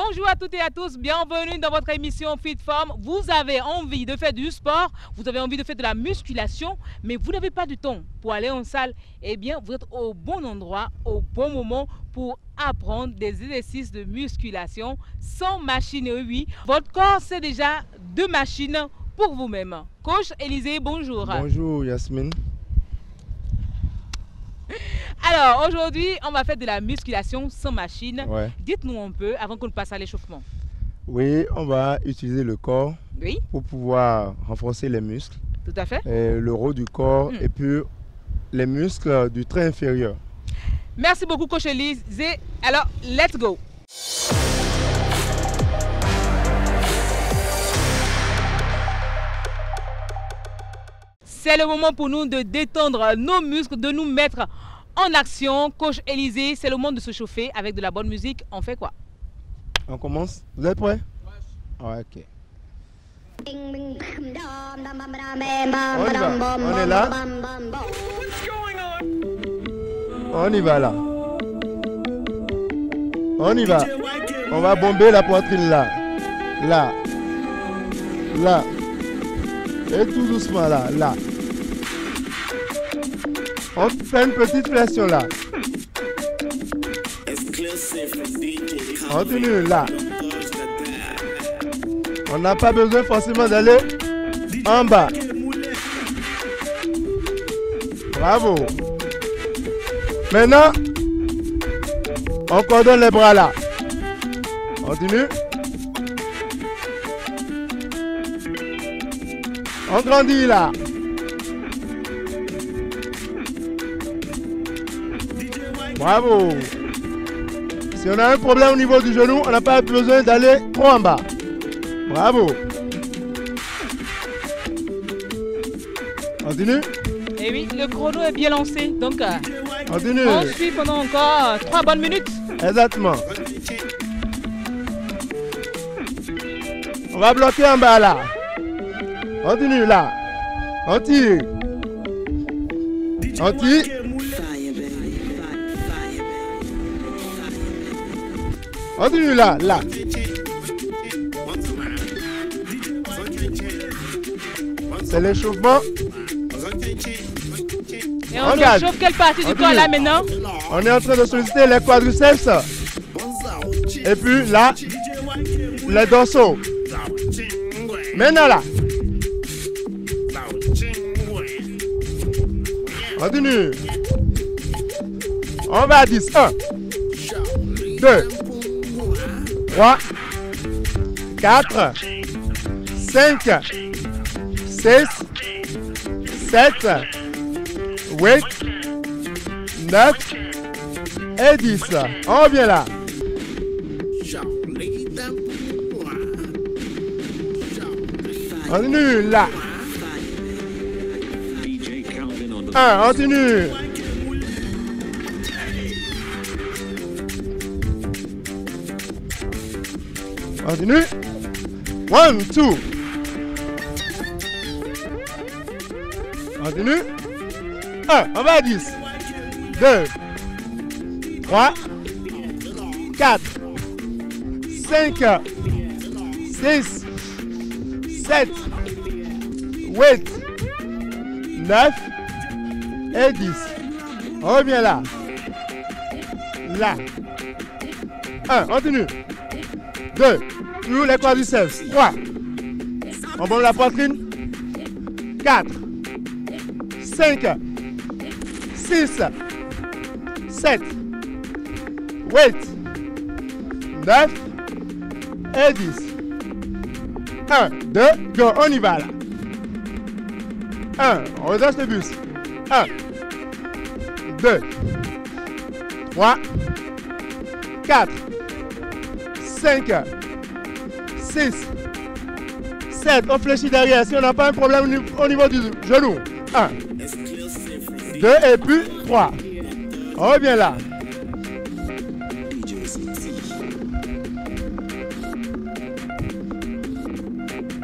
Bonjour à toutes et à tous, bienvenue dans votre émission Fit Form. Vous avez envie de faire du sport, vous avez envie de faire de la musculation, mais vous n'avez pas du temps pour aller en salle. Eh bien, vous êtes au bon endroit, au bon moment pour apprendre des exercices de musculation sans machine. Oui, votre corps, c'est déjà deux machines pour vous-même. Coach Élisée, bonjour. Bonjour Yasmine. Alors, aujourd'hui, on va faire de la musculation sans machine. Ouais. Dites-nous un peu avant qu'on passe à l'échauffement. Oui, on va utiliser le corps pour pouvoir renforcer les muscles. Tout à fait. Le haut du corps et puis les muscles du trait inférieur. Merci beaucoup, Coach Élisée. Alors, let's go. C'est le moment pour nous de détendre nos muscles, de nous mettre en action. Coach Élisée, c'est le moment de se chauffer avec de la bonne musique. On fait quoi? On commence? Vous êtes prêts? Ouais. Ok. On y va. On est là. On y va là. On y va. On va bomber la poitrine là. Là. Là. Et tout doucement là. Là. On fait une petite flexion là. Continue là. On n'a pas besoin forcément d'aller en bas. Bravo. Maintenant, on coordonne les bras là. Continue. On grandit là. Bravo. Si on a un problème au niveau du genou, on n'a pas besoin d'aller trop en bas. Bravo. Continue. Et oui, le chrono est bien lancé. Donc, continue. On suit pendant encore 3 bonnes minutes. Exactement. On va bloquer en bas là. Continue là. On tire. On tire. Continue là, là. C'est l'échauffement. Et on échauffe quelle partie du corps là maintenant? On est en train de solliciter les quadriceps. Et puis là, les dorsaux. Maintenant là. Continue. On va à 10. 1, 2, 3, 4, 5, 6, 7, 8, 9 et 10. On revient là. Continue là. 1, continue. Continue. 1, 2. Continue. 1, on va à 10. 2, 3, 4, 5, 6, 7, 8, 9 et 10. On revient là. Là. 1, continue. 2, toujours les quadriceps. 3, on bombe la poitrine. 4, 5, 6, 7, 8, 9 et 10. 1, 2, go, on y va là. 1, on redresse le buste. 1, 2, 3, 4, 5, 6, 7, on fléchit derrière si on n'a pas un problème au niveau du genou. 1, 2 et puis 3. On revient là.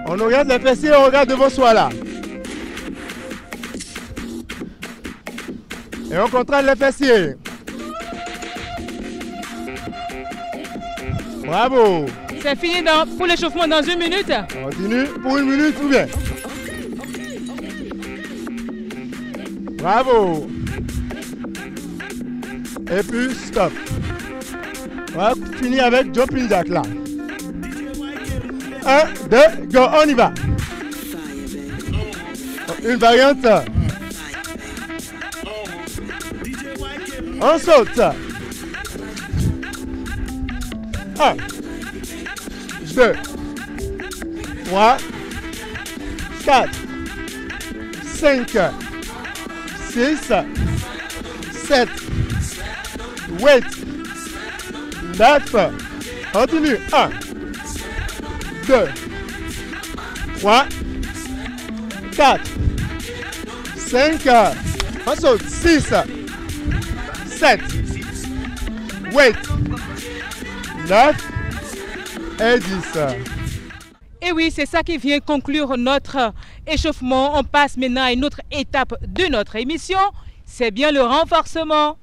On regarde les fessiers, on regarde devant soi là. Et on contracte les fessiers. Bravo. C'est fini pour l'échauffement dans 1 minute. On continue pour 1 minute ou bien. Bravo. Et puis stop. On va finir avec jumping jack là. 1, 2, go, on y va. Une variante. On saute. 1, 2, 3, 4, 5, 6, 7, 8, 9. Continue. 1, 2, 3, 4, 5, on saute. 6, 7, 8, 9 et 10. Et oui, c'est ça qui vient conclure notre échauffement. On passe maintenant à une autre étape de notre émission. C'est bien le renforcement.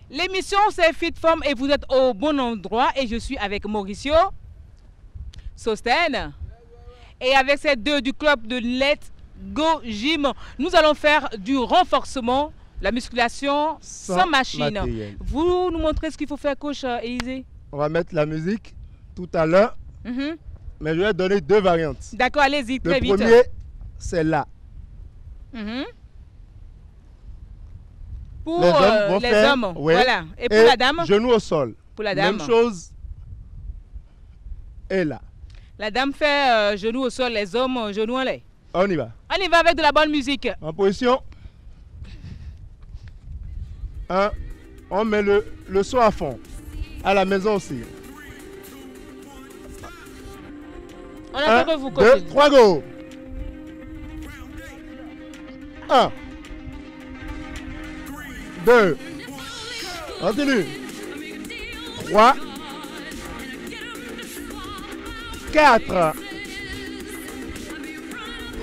L'émission, c'est FitForm et vous êtes au bon endroit. Et je suis avec Mauricio, Sosten et avec ces deux du club de Let's Go Gym. Nous allons faire du renforcement, la musculation sans machine. Matériel. Vous nous montrez ce qu'il faut faire, coach Élisée? On va mettre la musique tout à l'heure, mais je vais donner 2 variantes. D'accord, allez-y, très vite. Le premier, c'est là. Pour Les hommes vont les faire, hommes, oui. voilà. Et pour la dame? Genou au sol. Pour la dame. Même chose. Et là. La dame fait genou au sol, les hommes genoux en l'air. On y va. On y va avec de la bonne musique. En position. 1. On met le son à fond. À la maison aussi. On attend que vous 2, continuez. 3, go. 1. 2. Continue. 3. 4.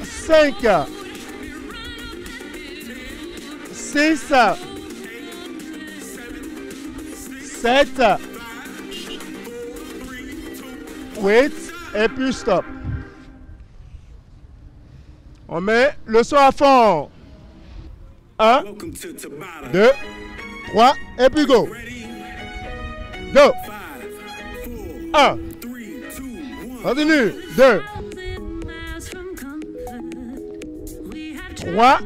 5. 6. 7. 8. Et puis stop. On met le son à fond. 1, 2, 3, et puis go. Go. 1. Continue. 2. 3.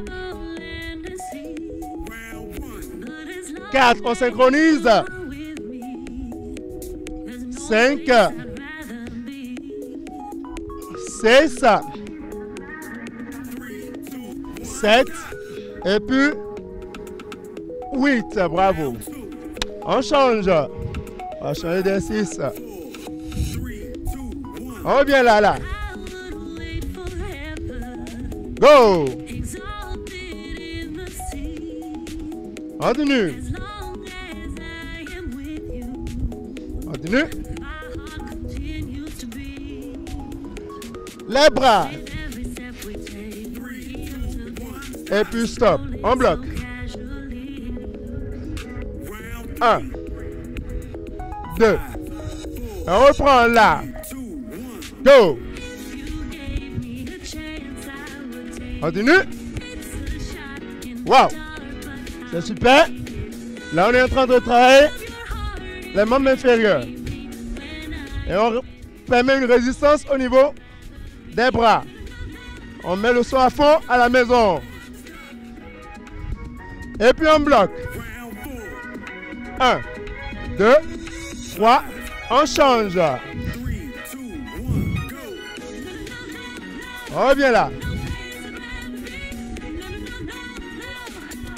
4. On synchronise. 5. 6. 7. Et puis 8. Bravo. On change. On va changer d'un 6. On revient là. Go. Continue. Continue. Les bras. Et puis stop. On bloque. 1. 2. On reprend là. Go. Continue. Wow. C'est super. Là, on est en train de travailler les membres inférieurs. Et on permet une résistance au niveau des bras. On met le son à fond à la maison. Et puis on bloque. 1, 2, 3. On change. On revient là.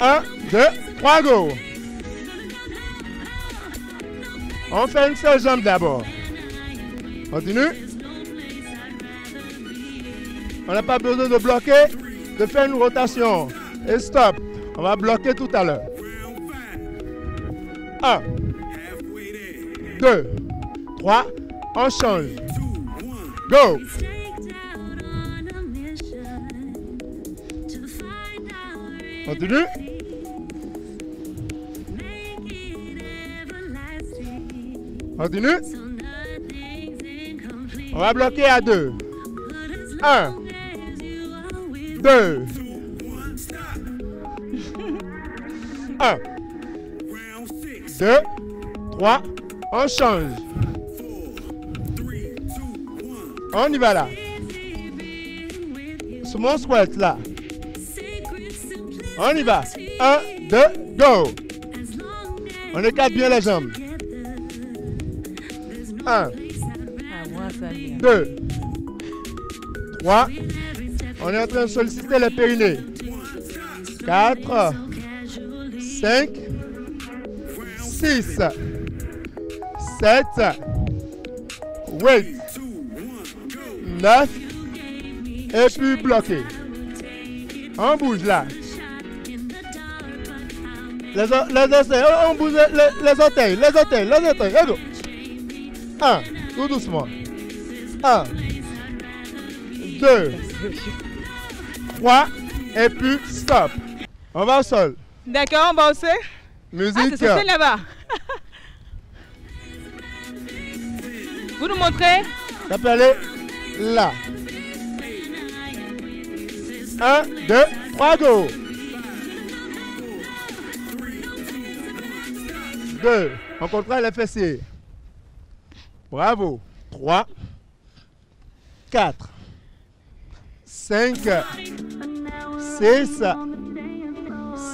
1, 2, 3, go. On fait une seule jambe d'abord. Continue. On n'a pas besoin de bloquer, de faire une rotation. Et stop. On va bloquer tout à l'heure. 1, 2, 3. On change. Go. Continue. Continue. On va bloquer à 2. 1, 2, 1, 2, 3. On change. On y va là. Sur mon squat là. On y va. 1, 2, go. On écarte bien les jambes. 1, 2, 3. On est en train de solliciter le périnée. 4, 5, 6, 7, 8, 9. Et puis bloqué. On bouge là. Les orteils, on bouge les orteils. Go. 1, tout doucement. 1, 2, 3, et puis stop. On va au sol. D'accord, on va au sol. Musique. Ah, c'est ça là-bas. Vous nous montrez? Ça peut aller là. 1, 2, 3, go. 2. On contracte les fessiers. Bravo. 3, 4, 5, 6,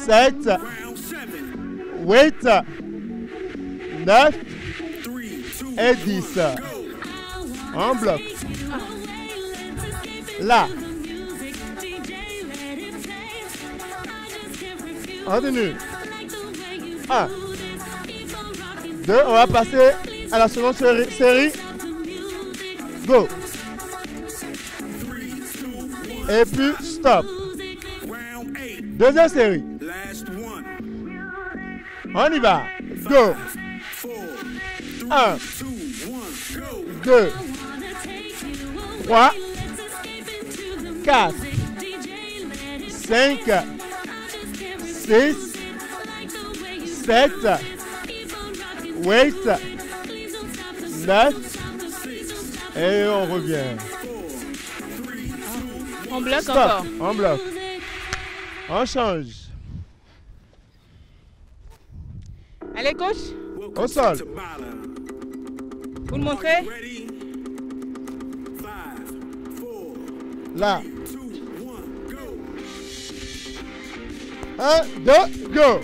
7, 8, 9 et 10. On bloque. Là. Continue. 1, 2. On va passer à la seconde série. Go. Et puis stop. Deuxième série. On y va. Go. 1, 2, 3, 4, 5, 6, 7, 8, 9. Et on revient. On bloque Stop. encore. On bloque. On change. Allez, coach. Au sol. Vous le montrez? Là. 1, 2, go.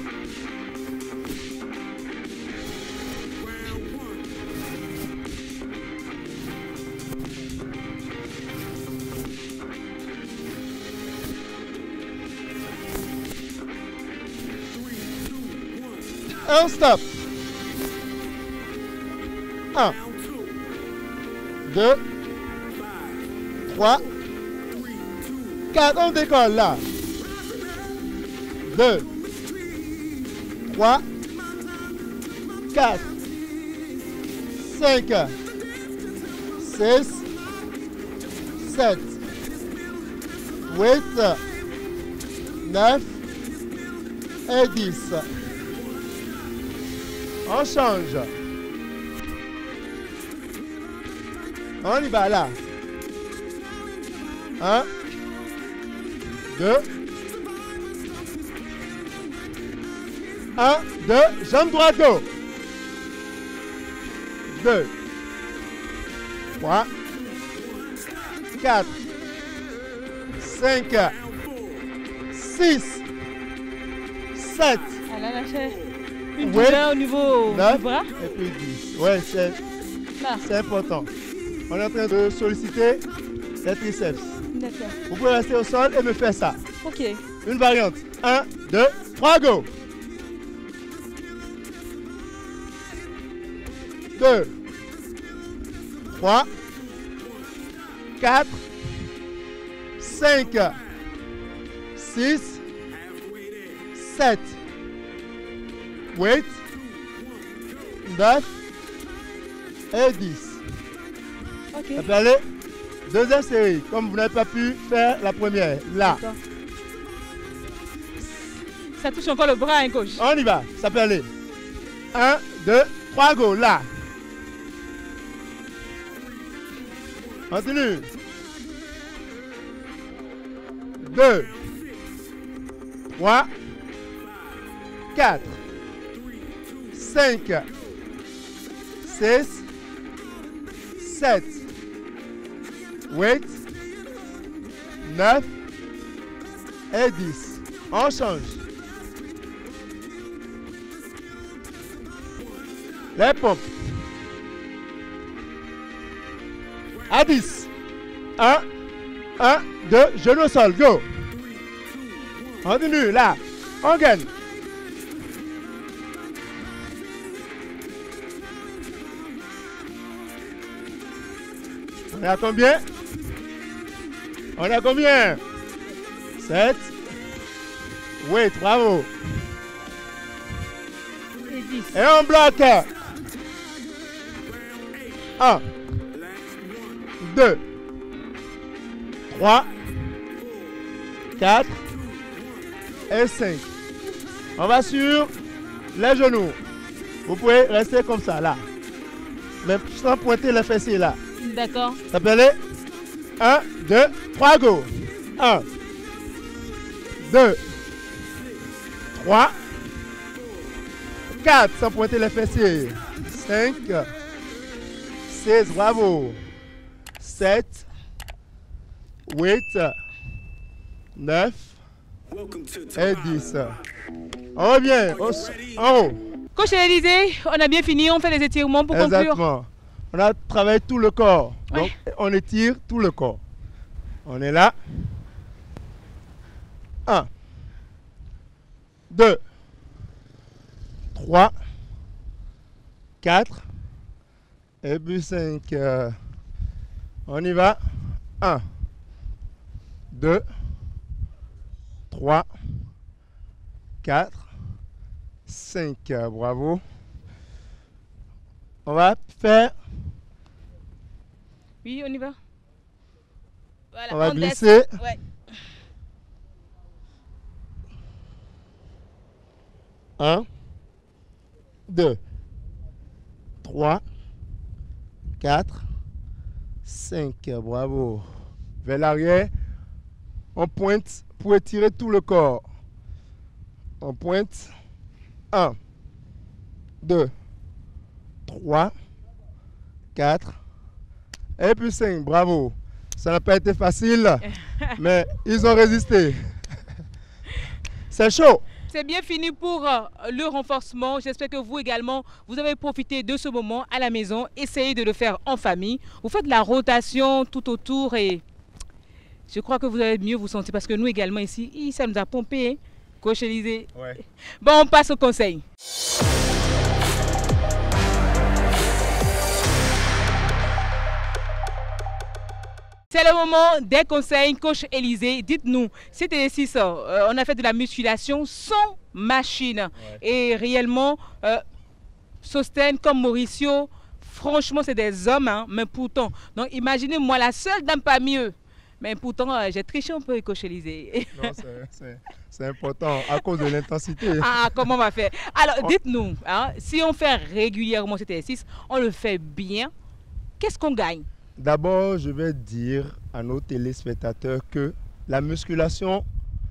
Un stop. 1, 2, 3, 4. On décolle là. 2, 3, 4, 5, 6, 7, 8, 9 et 10. On change. On y va là. 1, 2. 1, 2. Jambe droite, go. 2, 3, 4, 5, 6, 7. Elle a lâché une Ouais. douleur au niveau 9 du bras. et puis 10. Ouais, c'est important. On est en train de solliciter les triceps. D'accord. Vous pouvez rester au sol et me faire ça. Ok. Une variante. 1, 2, 3, go. 2, 3, 4, 5, 6, 7, 8, 9 et 10. Ok. Ça peut aller. Deuxième série, comme vous n'avez pas pu faire la première. Là. D'accord. Ça touche encore le bras, hein, coach. On y va, ça peut aller. 1, 2, 3, go, là. Continue. 2, 3, 4, 5, 6, 7, 8, 9 et 10. On change. Les pompes. À 10. 1, 2, genou au sol, go. Continue, là. On gagne. On est à combien? On est à combien? 7. 8, bravo. Et 10. Et on bloque. 1, 2, 3, 4 et 5. On va sur les genoux. Vous pouvez rester comme ça, là. Mais sans pointer les fessiers, là. D'accord. Ça peut aller. 1, 2, 3, go. 1, 2, 3, 4, sans pointer les fessiers. 5, 6, bravo. 7, 8, 9 et 10. On revient en haut. Coach Élisée, on a bien fini, on fait les étirements pour conclure. Exactement. On a travaillé tout le corps. Ouais. Donc, on étire tout le corps. On est là. 1, 2, 3, 4 et puis 5. On y va. 1, 2, 3, 4, 5. Bravo. On va faire. Oui, on y va. Voilà, On va laisse. glisser. Ouais. 1, 2, 3, 4, 5. Bravo. Vers l'arrière. On pointe pour étirer tout le corps. On pointe. 1, 2, 3, 4 et puis 5. Bravo. Ça n'a pas été facile, mais ils ont résisté. C'est chaud. C'est bien fini pour le renforcement. J'espère que vous également, vous avez profité de ce moment à la maison. Essayez de le faire en famille. Vous faites la rotation tout autour et je crois que vous allez mieux vous sentir parce que nous également ici, ça nous a pompé, hein, Coach Élisée. Ouais. Bon, on passe au conseil. C'est le moment des conseils, Coach Élisée. Dites-nous, cet exercice, on a fait de la musculation sans machine. Ouais. Et réellement, Sostène comme Mauricio, franchement, c'est des hommes, hein, mais pourtant. Donc, imaginez-moi la seule dame parmi eux. Mais pourtant, j'ai triché un peu, Coach Élisée. Non, c'est important à cause de l'intensité. Ah, comment on va faire? Alors, dites-nous, hein, si on fait régulièrement cet exercice, on le fait bien, qu'est-ce qu'on gagne? D'abord, je vais dire à nos téléspectateurs que la musculation,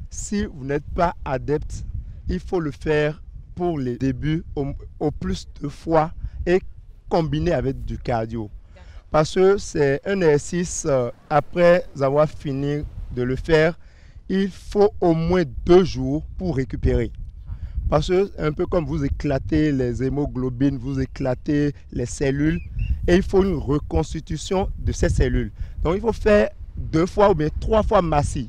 si vous n'êtes pas adepte, il faut le faire pour les débuts au plus de fois et combiner avec du cardio. Parce que c'est un exercice, après avoir fini de le faire, il faut au moins 2 jours pour récupérer. Parce que un peu comme vous éclatez les hémoglobines, vous éclatez les cellules, et il faut une reconstitution de ces cellules. Donc il faut faire 2 fois ou bien 3 fois massif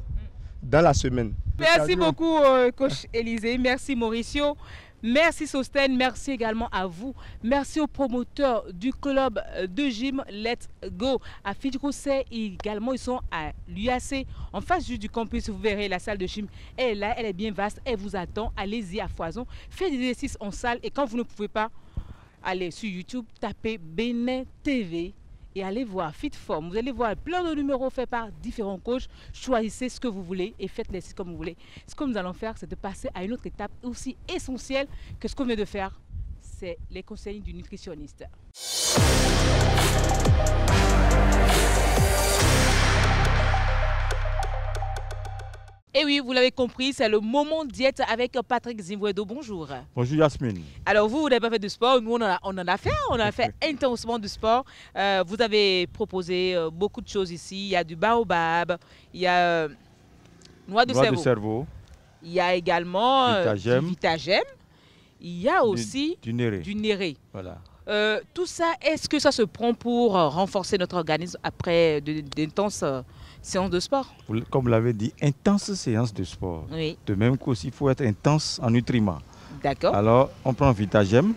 dans la semaine. Merci beaucoup, Coach Élisée. Merci, Mauricio. Merci, Sostène. Merci également à vous. Merci aux promoteurs du club de gym Let's Go. À Fidjroussé, également, ils sont à l'UAC. En face juste du campus, vous verrez la salle de gym. Elle est là, elle est bien vaste. Elle vous attend. Allez-y à foison. Faites des exercices en salle. Et quand vous ne pouvez pas, allez sur YouTube, tapez Bénin TV. et allez voir FitForm. Vous allez voir plein de numéros faits par différents coachs. Choisissez ce que vous voulez et faites les comme vous voulez. Ce que nous allons faire, c'est de passer à une autre étape aussi essentielle que ce qu'on vient de faire. C'est les conseils du nutritionniste. Et oui, vous l'avez compris, c'est le moment diète avec Patrick Zimwedo. Bonjour. Bonjour Yasmine. Alors vous n'avez pas fait de sport, nous on en a fait intensivement du sport. Vous avez proposé beaucoup de choses ici. Il y a du baobab, il y a noix de cerveau. Il y a également du vitagème. Il y a aussi du néré. Voilà. Tout ça, est-ce que ça se prend pour renforcer notre organisme après d'intenses séances de sport? Comme vous l'avez dit, intense séance de sport. Oui. De même qu'aussi, il faut être intense en nutriments. D'accord. Alors, on prend Vitagème.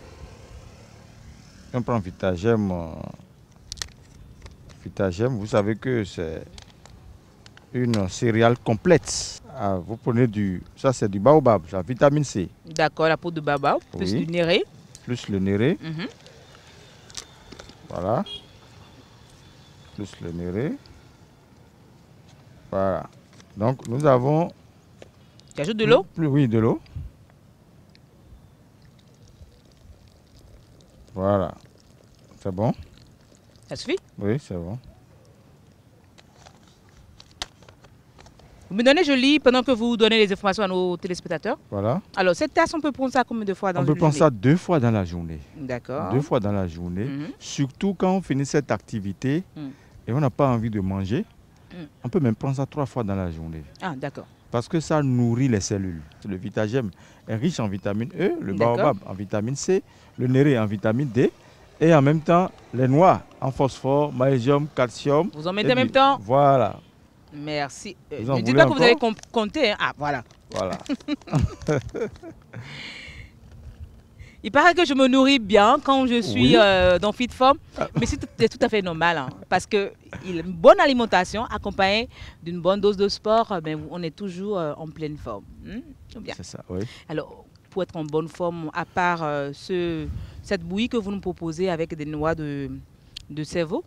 Vitagème, vous savez que c'est une céréale complète. Vous prenez ça c'est du baobab, la vitamine C. D'accord, la peau de baobab, plus du néré. Plus le néré. Voilà. Plus le néré. Voilà. Donc nous avons... Tu ajoutes de l'eau? Oui, de l'eau. Voilà. C'est bon? Ça suffit? Oui, c'est bon. Vous me donnez, je lis pendant que vous donnez les informations à nos téléspectateurs. Voilà. Alors, cette tasse, on peut prendre ça combien de fois dans la journée? On peut prendre ça 2 fois dans la journée. D'accord. 2 fois dans la journée. Surtout quand on finit cette activité et on n'a pas envie de manger, on peut même prendre ça 3 fois dans la journée. Ah, d'accord. Parce que ça nourrit les cellules. Le vitagème est riche en vitamine E, le baobab en vitamine C, le néré en vitamine D et en même temps les noix en phosphore, magnésium, calcium. Vous en mettez en même temps? Voilà. Merci. Ne dites pas que vous avez compté. Hein. Ah, voilà. Voilà. Il paraît que je me nourris bien quand je suis dans FitForm, mais c'est tout à fait normal. Hein, parce qu'une bonne alimentation accompagnée d'une bonne dose de sport, ben, on est toujours en pleine forme. C'est ça, oui. Alors, pour être en bonne forme, à part cette bouillie que vous nous proposez avec des noix de cerveau,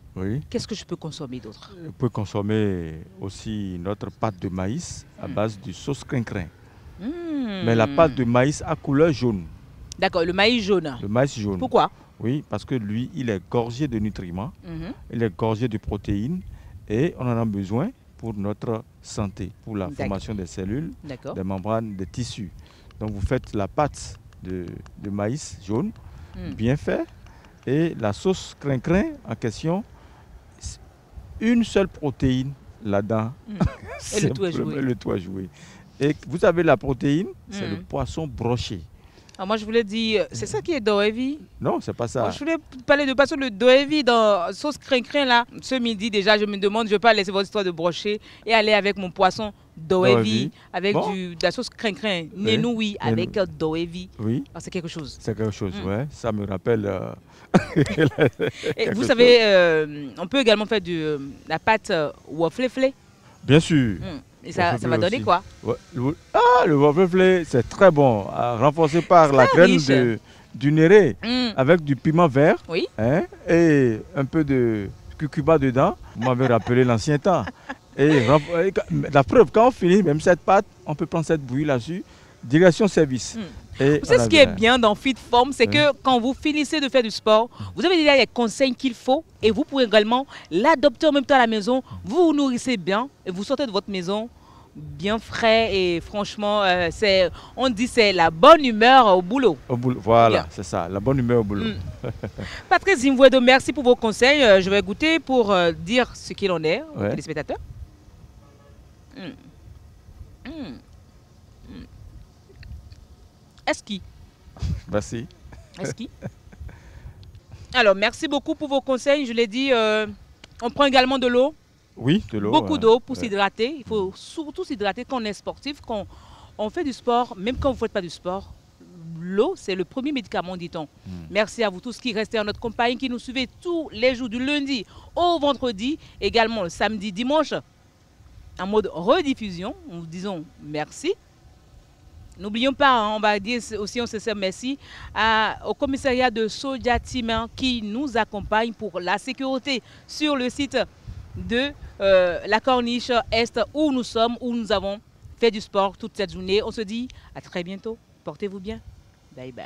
qu'est-ce que je peux consommer d'autre? Je peux consommer aussi notre pâte de maïs à base de sauce crin-crin. Mais la pâte de maïs à couleur jaune. D'accord, le maïs jaune. Le maïs jaune. Pourquoi? Oui, parce que lui, il est gorgé de nutriments, il est gorgé de protéines et on en a besoin pour notre santé, pour la formation des cellules, des membranes, des tissus. Donc vous faites la pâte de maïs jaune, bien fait. Et la sauce crin-crin en question, une seule protéine là-dedans. Et le tout est joué. Le tout est joué. Et vous savez, la protéine, c'est le poisson broché. Alors moi, je voulais dire, c'est ça qui est doevi? Non, c'est pas ça. Alors, je voulais parler de poisson, le doevi dans sauce crin-crin là. Ce midi déjà, je me demande, je ne vais pas laisser votre histoire de brocher et aller avec mon poisson doevi, avec de la sauce crin-crin, nénoui avec doevi. Oui. C'est quelque chose. C'est quelque chose, ouais. Ça me rappelle... Et vous savez, on peut également faire de la pâte wafleflé. Bien sûr. Et ça va donner quoi? Le wafleflé, c'est très bon, renforcé par la graine du néré avec du piment vert et un peu de curcuma dedans. Vous m'avez rappelé l'ancien temps. Et la preuve, quand on finit même cette pâte, on peut prendre cette bouillie là-dessus, direction service. Vous savez ce qui est bien dans FitForm, c'est que quand vous finissez de faire du sport, vous avez déjà les conseils qu'il faut et vous pouvez également l'adopter en même temps à la maison. Vous vous nourrissez bien et vous sortez de votre maison bien frais et franchement, on dit c'est la bonne humeur au boulot. Voilà, c'est ça, la bonne humeur au boulot. Patrick Zimwedo, merci pour vos conseils. Je vais goûter pour dire ce qu'il en est aux téléspectateurs. Est-ce Merci. Est-ce Alors, merci beaucoup pour vos conseils. Je l'ai dit, on prend également de l'eau. Oui, de l'eau. Beaucoup d'eau pour s'hydrater. Il faut surtout s'hydrater quand on est sportif, quand on fait du sport, même quand vous ne faites pas du sport. L'eau, c'est le premier médicament, dit-on. Merci à vous tous qui restez en notre compagnie, qui nous suivez tous les jours, du lundi au vendredi, également le samedi, dimanche, en mode rediffusion. Nous vous disons merci N'oublions pas, hein, on va dire aussi un sincère merci au commissariat de Sodia-Timen qui nous accompagne pour la sécurité sur le site de la Corniche Est où nous sommes, où nous avons fait du sport toute cette journée. On se dit à très bientôt. Portez-vous bien. Bye bye.